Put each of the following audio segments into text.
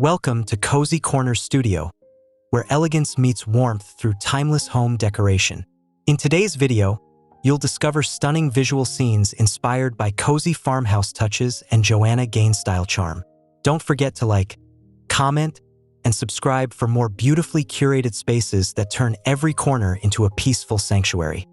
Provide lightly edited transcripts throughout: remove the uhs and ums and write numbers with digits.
Welcome to Cozy Corner Studio, where elegance meets warmth through timeless home decoration. In today's video, you'll discover stunning visual scenes inspired by cozy farmhouse touches and Joanna Gaines-style charm. Don't forget to like, comment, and subscribe for more beautifully curated spaces that turn every corner into a peaceful sanctuary.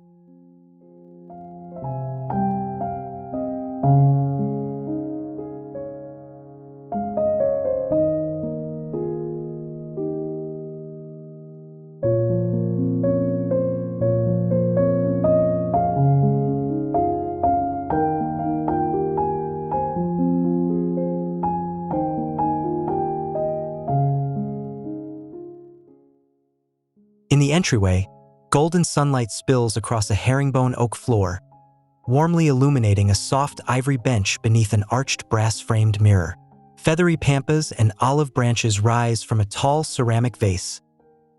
In the entryway, golden sunlight spills across a herringbone oak floor, warmly illuminating a soft ivory bench beneath an arched brass-framed mirror. Feathery pampas and olive branches rise from a tall ceramic vase,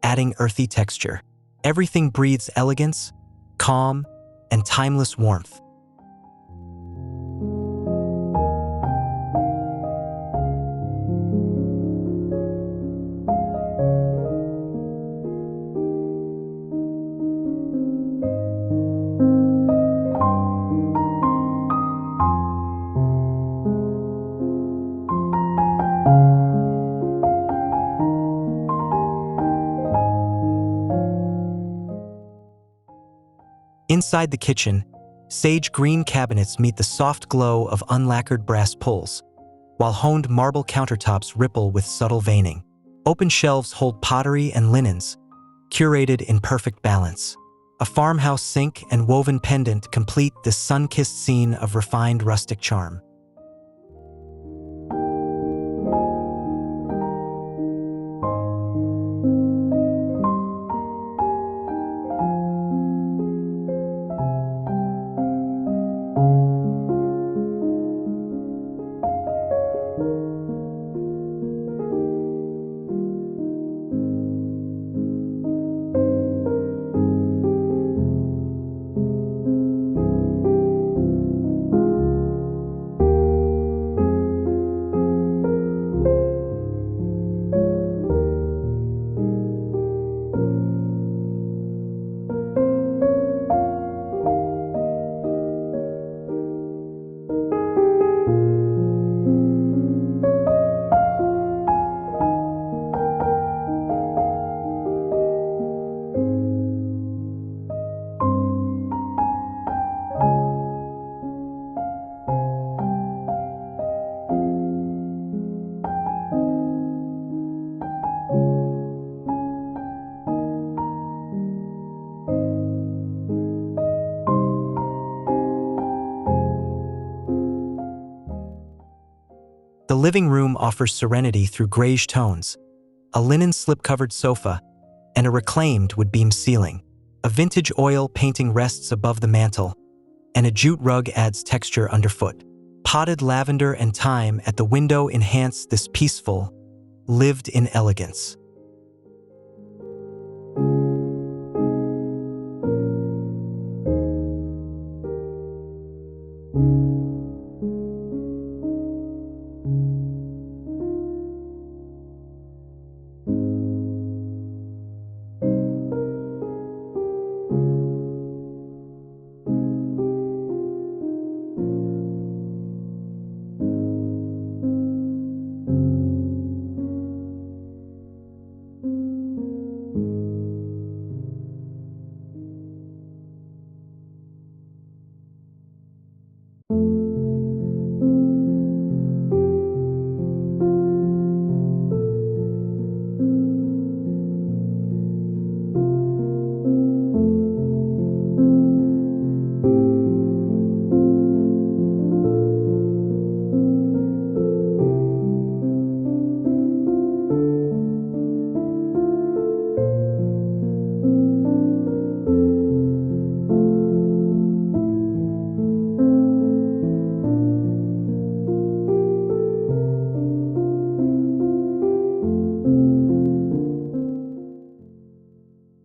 adding earthy texture. Everything breathes elegance, calm, and timeless warmth. Inside the kitchen, sage green cabinets meet the soft glow of unlacquered brass pulls, while honed marble countertops ripple with subtle veining. Open shelves hold pottery and linens, curated in perfect balance. A farmhouse sink and woven pendant complete this sun-kissed scene of refined rustic charm. The living room offers serenity through grayish tones, a linen slip-covered sofa, and a reclaimed wood-beam ceiling. A vintage oil painting rests above the mantel, and a jute rug adds texture underfoot. Potted lavender and thyme at the window enhance this peaceful, lived-in elegance.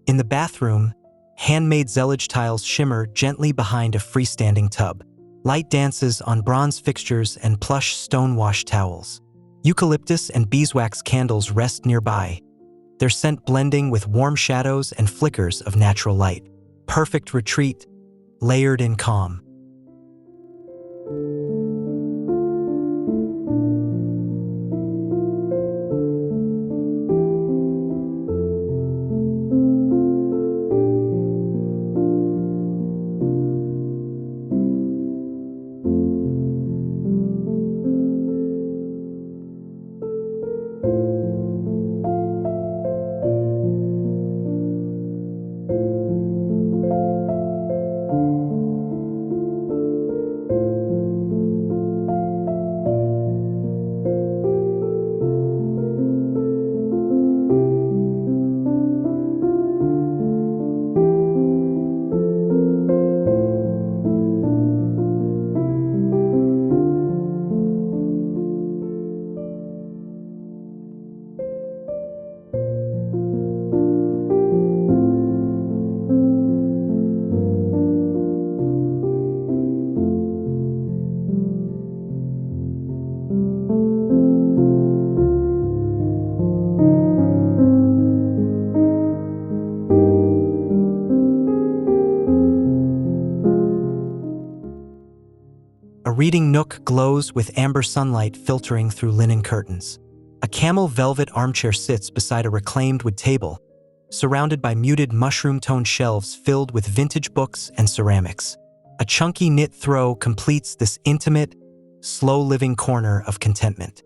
In the bathroom, handmade zellige tiles shimmer gently behind a freestanding tub. Light dances on bronze fixtures and plush stone wash towels. Eucalyptus and beeswax candles rest nearby, their scent blending with warm shadows and flickers of natural light. Perfect retreat, layered in calm. A reading nook glows with amber sunlight filtering through linen curtains. A camel velvet armchair sits beside a reclaimed wood table, surrounded by muted mushroom-toned shelves filled with vintage books and ceramics. A chunky knit throw completes this intimate, slow-living corner of contentment.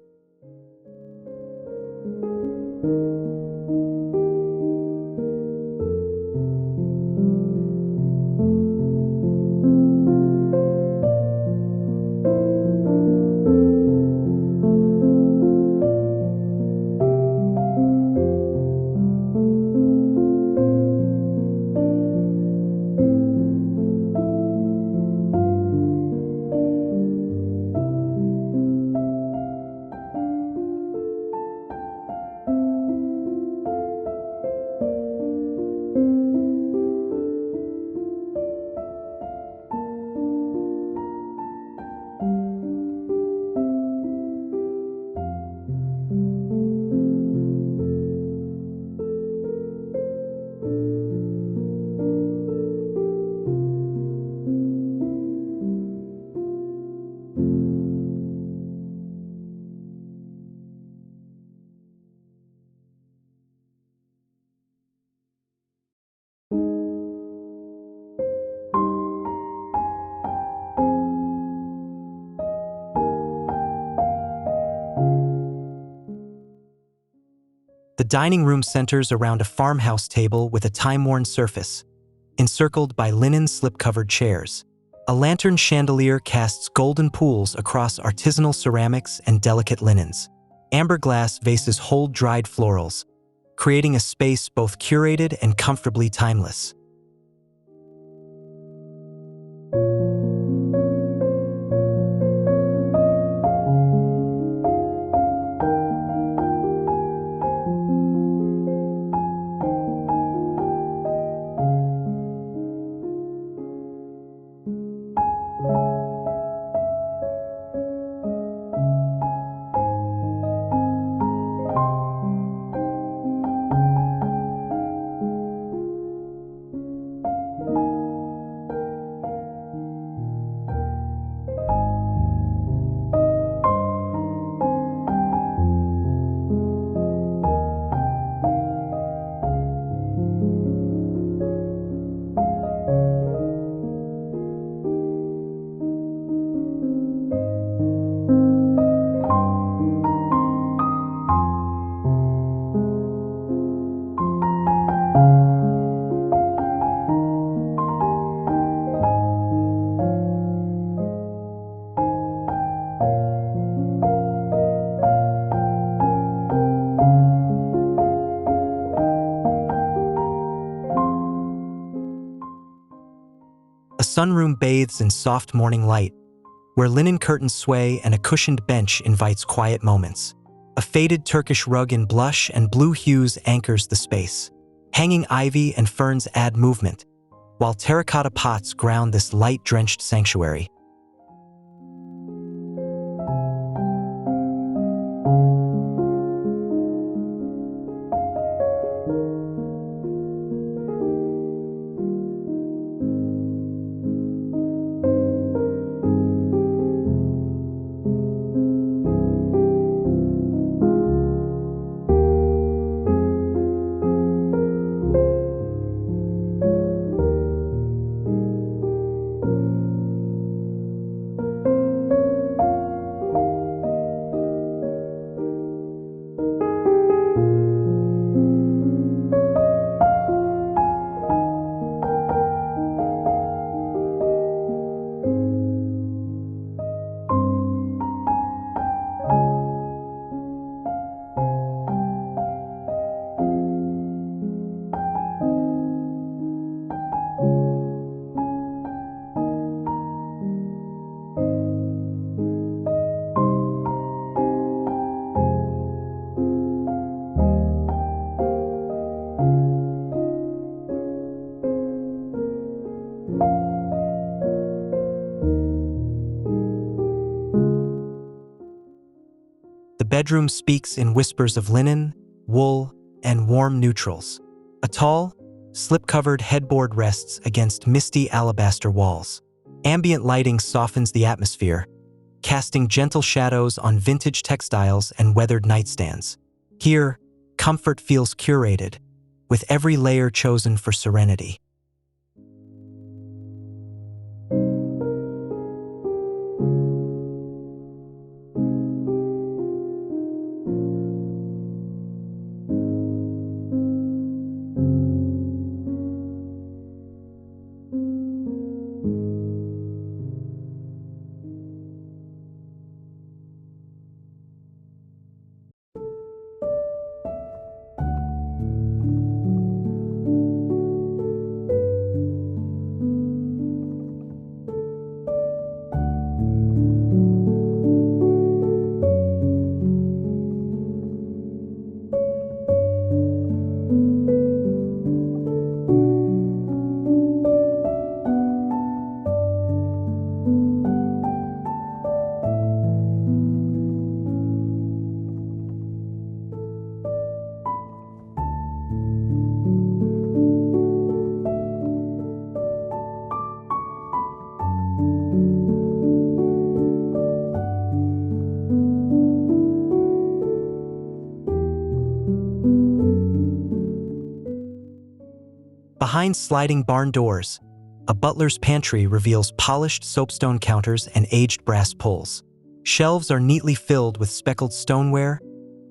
The dining room centers around a farmhouse table with a time-worn surface, encircled by linen slip-covered chairs. A lantern chandelier casts golden pools across artisanal ceramics and delicate linens. Amber glass vases hold dried florals, creating a space both curated and comfortably timeless. A sunroom bathes in soft morning light, where linen curtains sway and a cushioned bench invites quiet moments. A faded Turkish rug in blush and blue hues anchors the space. Hanging ivy and ferns add movement, while terracotta pots ground this light-drenched sanctuary. bedroom speaks in whispers of linen, wool, and warm neutrals. A tall, slip-covered headboard rests against misty alabaster walls. Ambient lighting softens the atmosphere, casting gentle shadows on vintage textiles and weathered nightstands. Here, comfort feels curated, with every layer chosen for serenity. Behind sliding barn doors, a butler's pantry reveals polished soapstone counters and aged brass pulls. Shelves are neatly filled with speckled stoneware,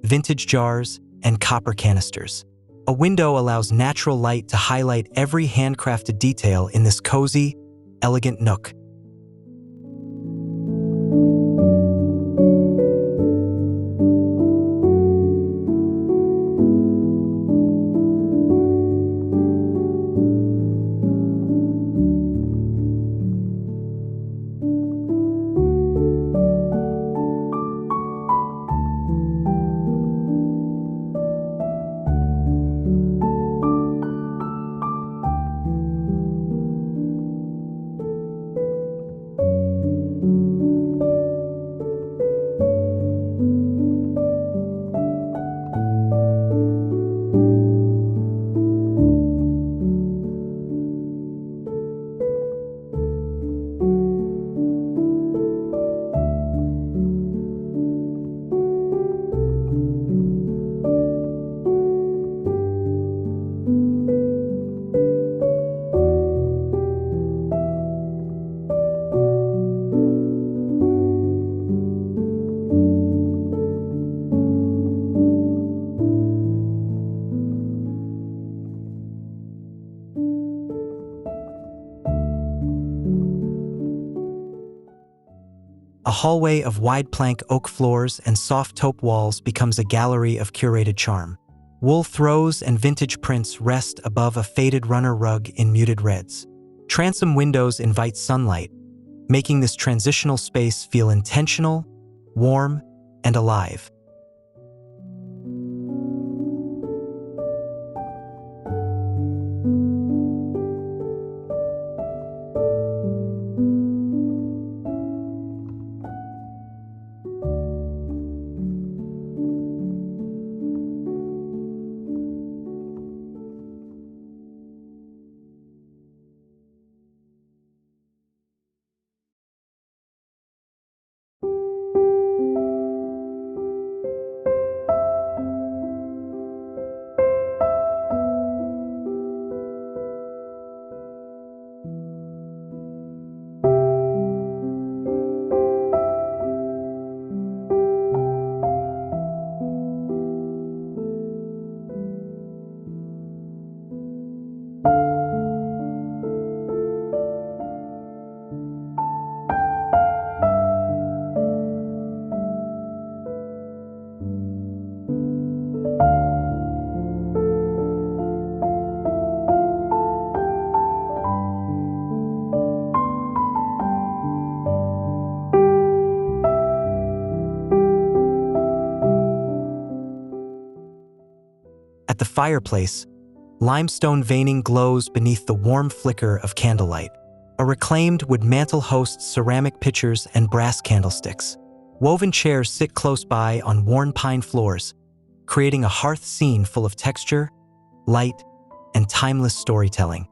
vintage jars, and copper canisters. A window allows natural light to highlight every handcrafted detail in this cozy, elegant nook. A hallway of wide plank oak floors and soft taupe walls becomes a gallery of curated charm. Wool throws and vintage prints rest above a faded runner rug in muted reds. Transom windows invite sunlight, making this transitional space feel intentional, warm, and alive. At the fireplace, limestone veining glows beneath the warm flicker of candlelight. A reclaimed wood mantel hosts ceramic pitchers and brass candlesticks. Woven chairs sit close by on worn pine floors, creating a hearth scene full of texture, light, and timeless storytelling.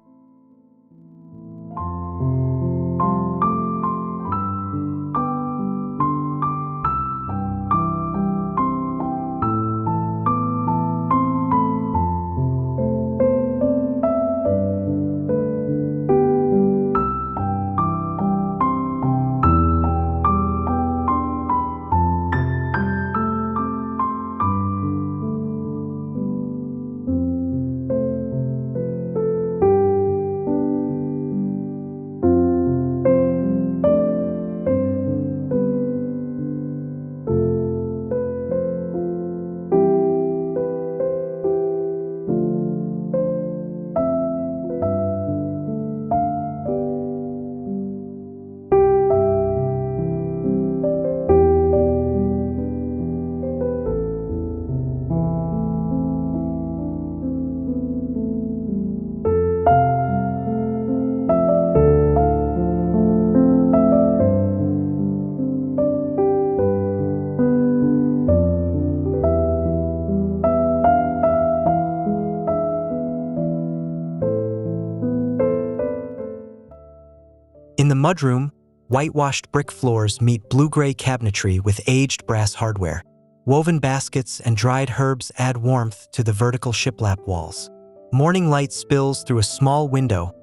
In the mudroom, whitewashed brick floors meet blue-gray cabinetry with aged brass hardware. Woven baskets and dried herbs add warmth to the vertical shiplap walls. Morning light spills through a small window,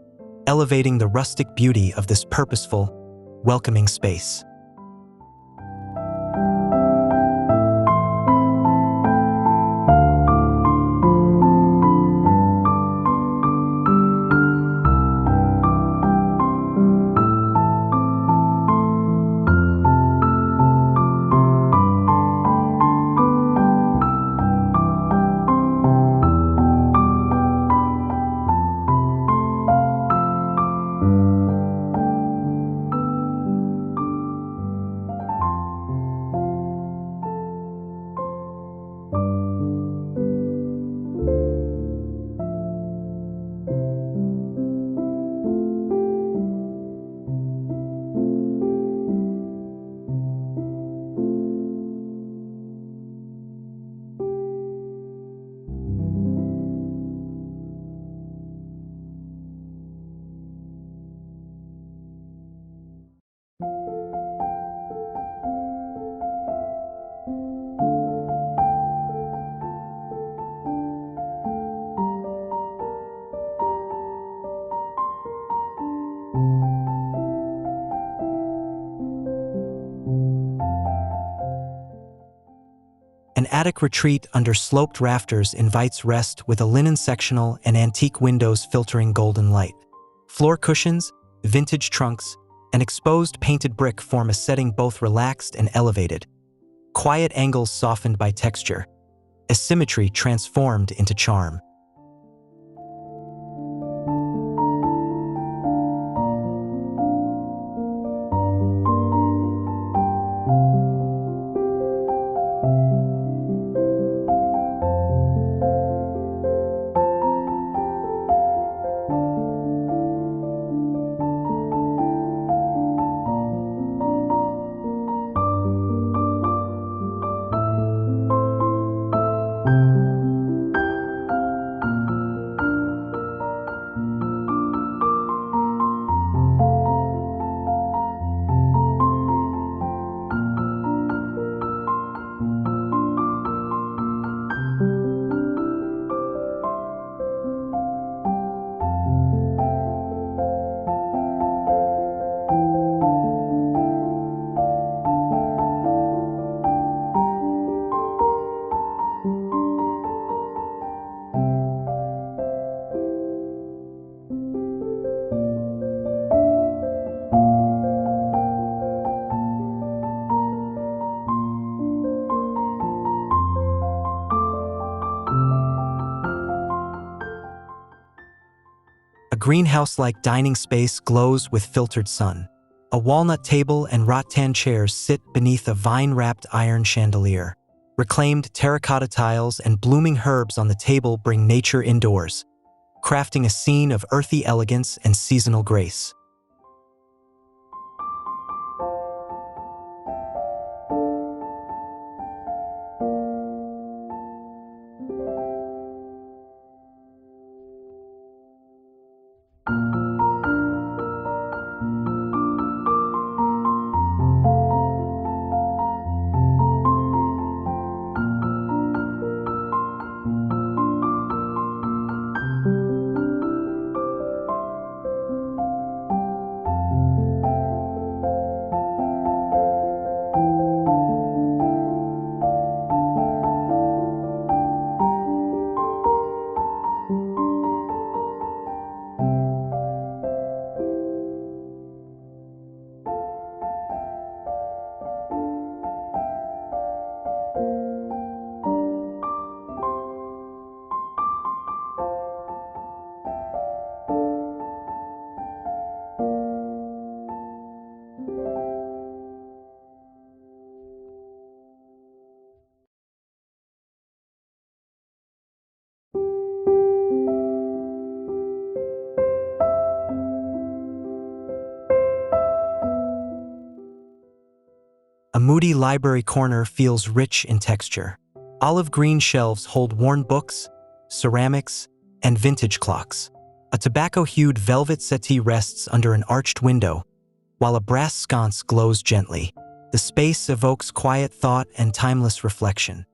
elevating the rustic beauty of this purposeful, welcoming space. An attic retreat under sloped rafters invites rest with a linen sectional and antique windows filtering golden light. Floor cushions, vintage trunks, and exposed painted brick form a setting both relaxed and elevated. Quiet angles softened by texture, asymmetry transformed into charm. A greenhouse-like dining space glows with filtered sun. A walnut table and rattan chairs sit beneath a vine-wrapped iron chandelier. Reclaimed terracotta tiles and blooming herbs on the table bring nature indoors, crafting a scene of earthy elegance and seasonal grace. moody library corner feels rich in texture. Olive green shelves hold worn books, ceramics, and vintage clocks. A tobacco-hued velvet settee rests under an arched window, while a brass sconce glows gently. The space evokes quiet thought and timeless reflection.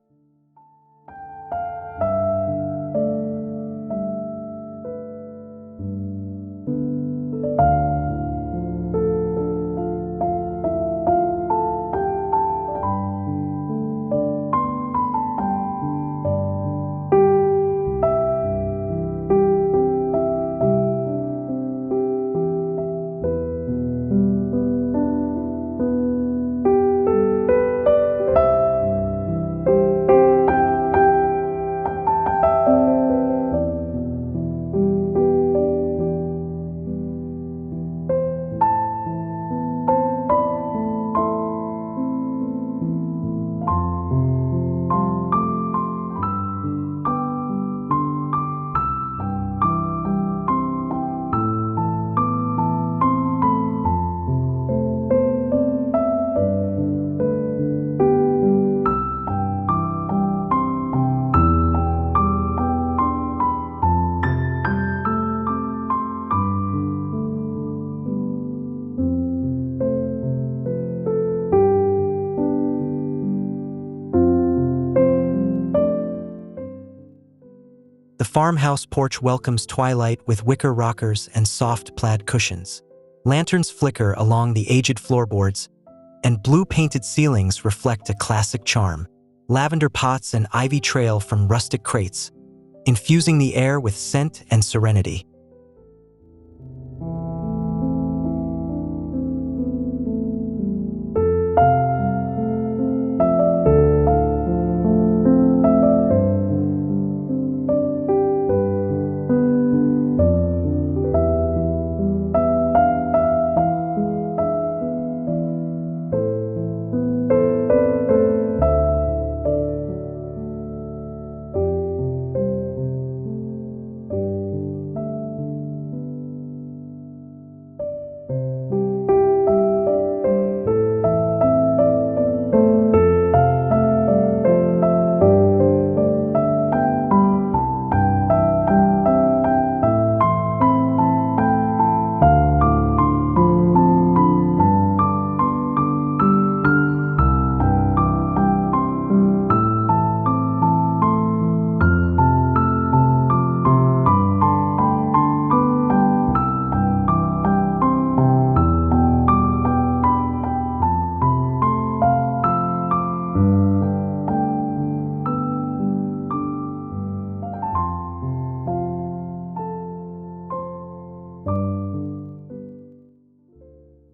The farmhouse porch welcomes twilight with wicker rockers and soft plaid cushions. Lanterns flicker along the aged floorboards, and blue-painted ceilings reflect a classic charm. Lavender pots and ivy trail from rustic crates, infusing the air with scent and serenity.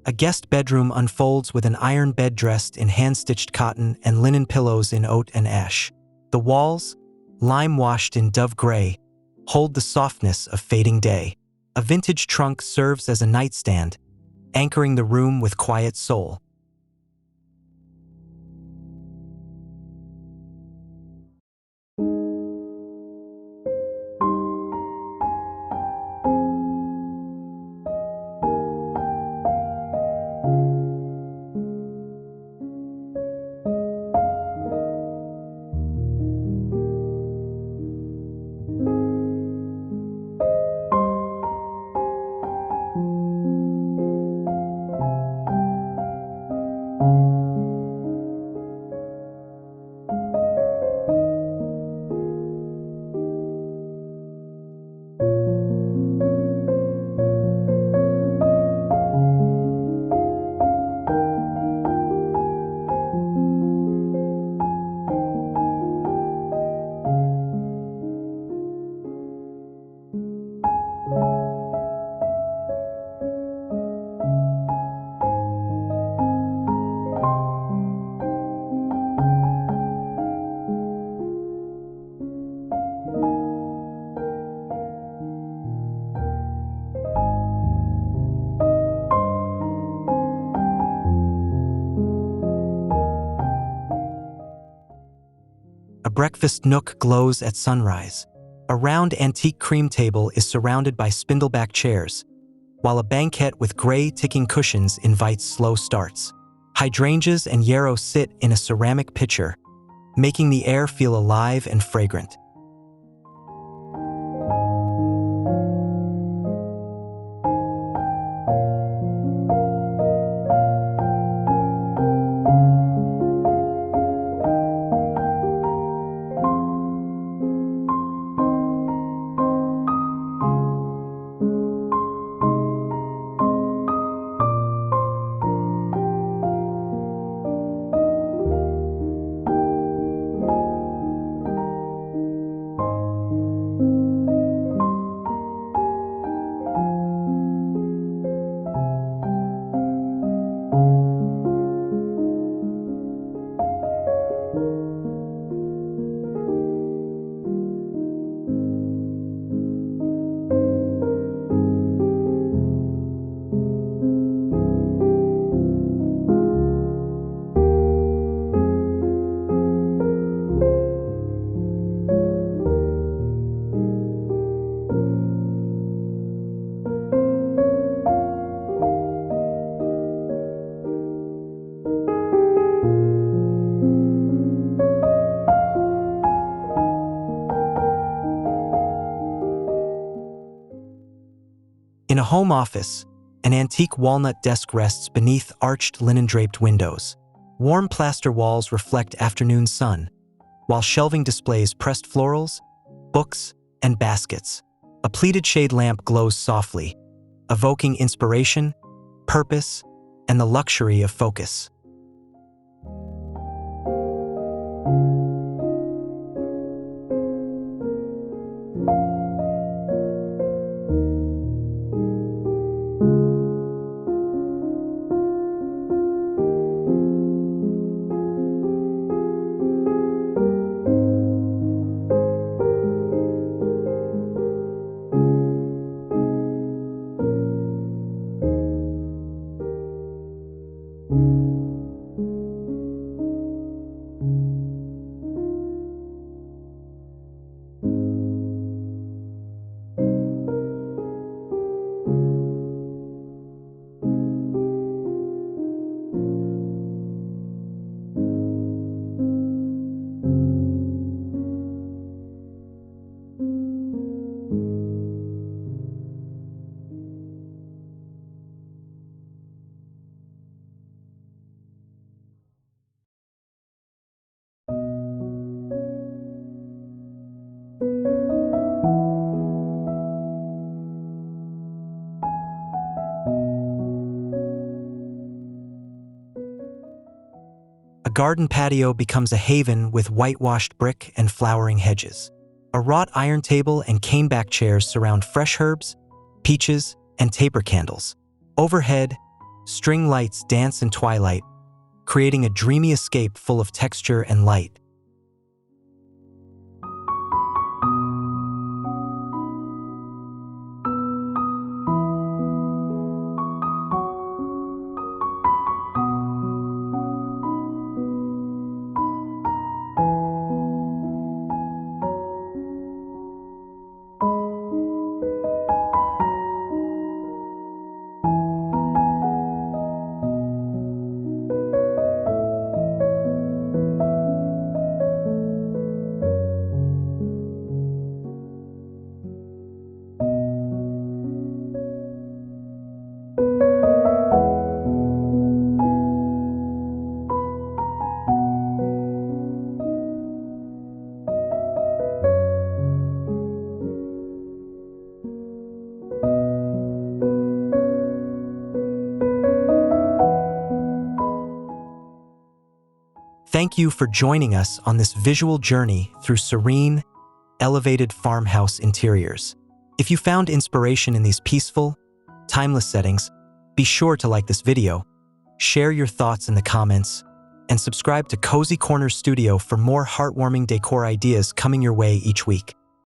A guest bedroom unfolds with an iron bed dressed in hand-stitched cotton and linen pillows in oat and ash. The walls, lime-washed in dove gray, hold the softness of fading day. A vintage trunk serves as a nightstand, anchoring the room with quiet soul. A breakfast nook glows at sunrise. A round antique cream table is surrounded by spindleback chairs, while a banquette with gray ticking cushions invites slow starts. Hydrangeas and yarrow sit in a ceramic pitcher, making the air feel alive and fragrant. In a home office, an antique walnut desk rests beneath arched linen-draped windows. Warm plaster walls reflect afternoon sun, while shelving displays pressed florals, books, and baskets. A pleated shade lamp glows softly, evoking inspiration, purpose, and the luxury of focus. A garden patio becomes a haven with whitewashed brick and flowering hedges. A wrought iron table and caneback chairs surround fresh herbs, peaches, and taper candles. Overhead, string lights dance in twilight, creating a dreamy escape full of texture and light. Thank you for joining us on this visual journey through serene, elevated farmhouse interiors. If you found inspiration in these peaceful, timeless settings, be sure to like this video, share your thoughts in the comments, and subscribe to Cozy Corner Studio for more heartwarming decor ideas coming your way each week.